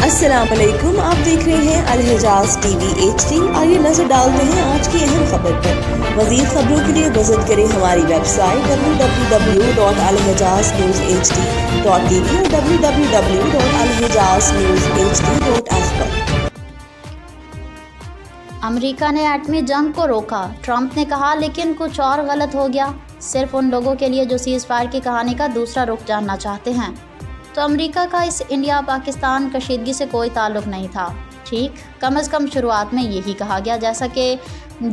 السلام علیکم، آپ دیکھ رہے ہیں الحجاز ٹی وی HD۔ آئیے نظر ڈالتے ہیں آج کی اہم خبر پر۔ مزید خبروں کے لیے وزٹ کریں ہماری ویب سائٹ www.alhijaznewshd.tv اور www.alhijaznewshd.app پر۔ امریکہ نے ایٹمی جنگ کو روکا، ٹرمپ نے کہا، لیکن کچھ اور غلط ہو گیا۔ صرف ان لوگوں کے لیے جو سیز فائر کی کہانی کا دوسرا رخ جاننا چاہتے ہیں، تو امریکہ کا اس انڈیا پاکستان کشیدگی سے کوئی تعلق نہیں تھا۔ ٹھیک، کم از کم شروعات میں یہی کہا گیا، جیسا کہ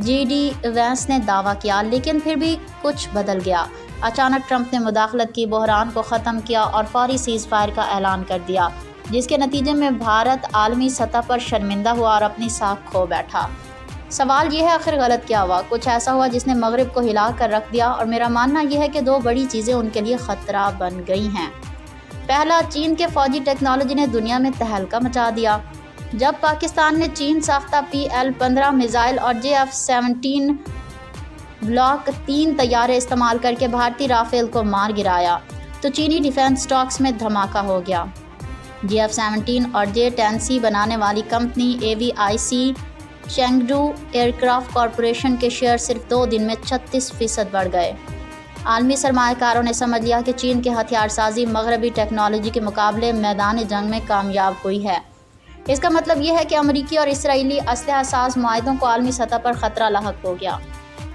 JD وینس نے دعویٰ کیا، لیکن پھر بھی کچھ بدل گیا۔ اچانک ٹرمپ نے مداخلت کی، بحران کو ختم کیا اور فوری سیز فائر کا اعلان کر دیا، جس کے نتیجے میں بھارت عالمی سطح پر شرمندہ ہوا اور اپنی ساکھ کھو بیٹھا۔ سوال یہ ہے، آخر غلط کیا ہوا؟ کچھ ایسا ہوا جس نے مغرب کو ہلا کر رکھ دیا، اور میرا ماننا یہ ہے کہ دو بڑی چیزیں ان کے لیے خطرہ بن گئی ہیں۔ پہلا، چین کے فوجی ٹیکنالوجی نے دنیا میں تہلکہ مچا دیا۔ جب پاکستان نے چین ساختہ PL-15 میزائل اور JF-17 بلاک 3 طیارے استعمال کر کے بھارتی رافیل کو مار گرایا، تو چینی ڈیفنس سٹاکس میں دھماکہ ہو گیا۔ JF-17 اور J-10C بنانے والی company AVIC Chengdu aircraft corporation کے شیئر صرف 2 دن میں 36% بڑھ گئے۔ عالمی سرمایہ کاروں نے سمجھ لیا کہ چین کی ہتھیار سازی مغربی ٹیکنالوجی کے مقابلے میدان جنگ میں کامیاب ہوئی ہے۔ اس کا مطلب یہ ہے کہ امریکی اور اسرائیلی اسلحہ ساز معاہدوں کو عالمی سطح پر خطرہ لاحق ہو گیا۔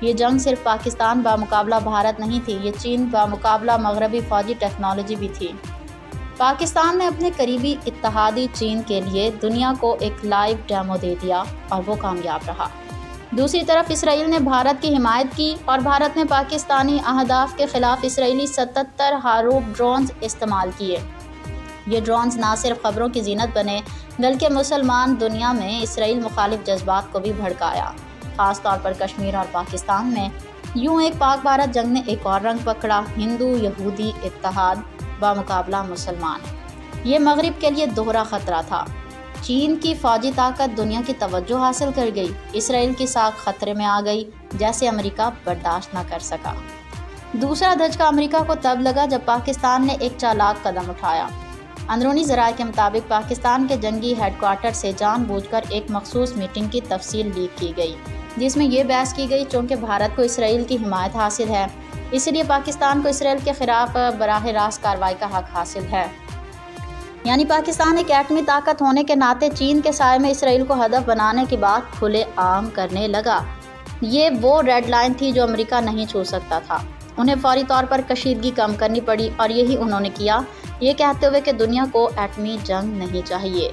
یہ جنگ صرف پاکستان بمقابلہ بھارت نہیں تھی، یہ چین بمقابلہ مغربی فوجی ٹیکنالوجی بھی تھی۔ پاکستان نے اپنے قریبی اتحادی چین کے لیے دنیا کو ایک لائیو ڈیمو دے دیا اور وہ کامیاب رہا۔ دوسری طرف اسرائیل نے بھارت کی حمایت کی اور بھارت نے پاکستانی اہداف کے خلاف اسرائیلی 77 ہاروپ ڈرونز استعمال کیے۔ یہ ڈرونز نہ صرف خبروں کی زینت بنے، بلکہ مسلمان دنیا میں اسرائیل مخالف جذبات کو بھی بھڑکایا، خاص طور پر کشمیر اور پاکستان میں۔ یوں ایک پاک بھارت جنگ نے ایک اور رنگ پکڑا، ہندو یہودی اتحاد بمقابلہ مسلمان۔ یہ مغرب کے لیے دوہرا خطرہ تھا۔ چین کی فوجی طاقت دنیا کی توجہ حاصل کر گئی، اسرائیل کی ساکھ خطرے میں آ گئی، جیسے امریکہ برداشت نہ کر سکا۔ دوسرا دھچکا امریکہ کو تب لگا جب پاکستان نے ایک چالاک قدم اٹھایا۔ اندرونی ذرائع کے مطابق پاکستان کے جنگی ہیڈ کوارٹر سے جان بوجھ کر ایک مخصوص میٹنگ کی تفصیل لیک کی گئی، جس میں یہ بحث کی گئی چونکہ بھارت کو اسرائیل کی حمایت حاصل ہے، اس لیے پاکستان کو اسرائیل کے خلاف براہ راست کارروائی کا حق حاصل ہے۔ یعنی پاکستان ایک ایٹمی طاقت ہونے کے ناطے چین کے سائے میں اسرائیل کو ہدف بنانے کی بات کھلے عام کرنے لگا۔ یہ وہ ریڈ لائن تھی جو امریکہ نہیں چھو سکتا تھا۔ انہیں فوری طور پر کشیدگی کم کرنی پڑی، اور یہی انہوں نے کیا، یہ کہتے ہوئے کہ دنیا کو ایٹمی جنگ نہیں چاہیے۔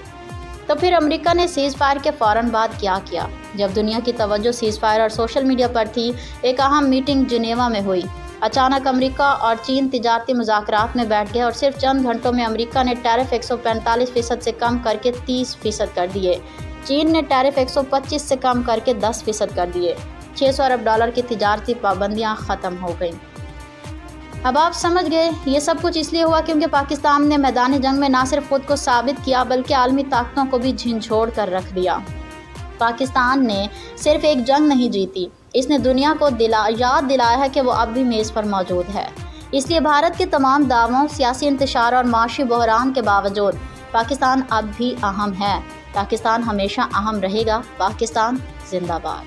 تو پھر امریکہ نے سیز فائر کے فوراً بعد کیا کیا؟ جب دنیا کی توجہ سیز فائر اور سوشل میڈیا پر تھی، ایک اہم میٹنگ جنیوا میں ہوئی۔ اچانک امریکہ اور چین تجارتی مذاکرات میں بیٹھ گئے اور صرف چند گھنٹوں میں امریکہ نے ٹیرف 145% سے کم کر کے 30% کر دیے۔ چین نے ٹیرف 125 سے کم کر کے 10% کر دیے۔ $600 ارب کی تجارتی پابندیاں ختم ہو گئیں۔ اب آپ سمجھ گئے، یہ سب کچھ اس لیے ہوا کیونکہ پاکستان نے میدان جنگ میں نہ صرف خود کو ثابت کیا بلکہ عالمی طاقتوں کو بھی جھنجھوڑ کر رکھ دیا۔ پاکستان نے صرف ایک جنگ نہیں جیتی، اس نے دنیا کو یاد دلایا ہے کہ وہ اب بھی میز پر موجود ہے۔ اس لیے بھارت کے تمام دعووں، سیاسی انتشار اور معاشی بحران کے باوجود پاکستان اب بھی اہم ہے۔ پاکستان ہمیشہ اہم رہے گا۔ پاکستان زندہ باد۔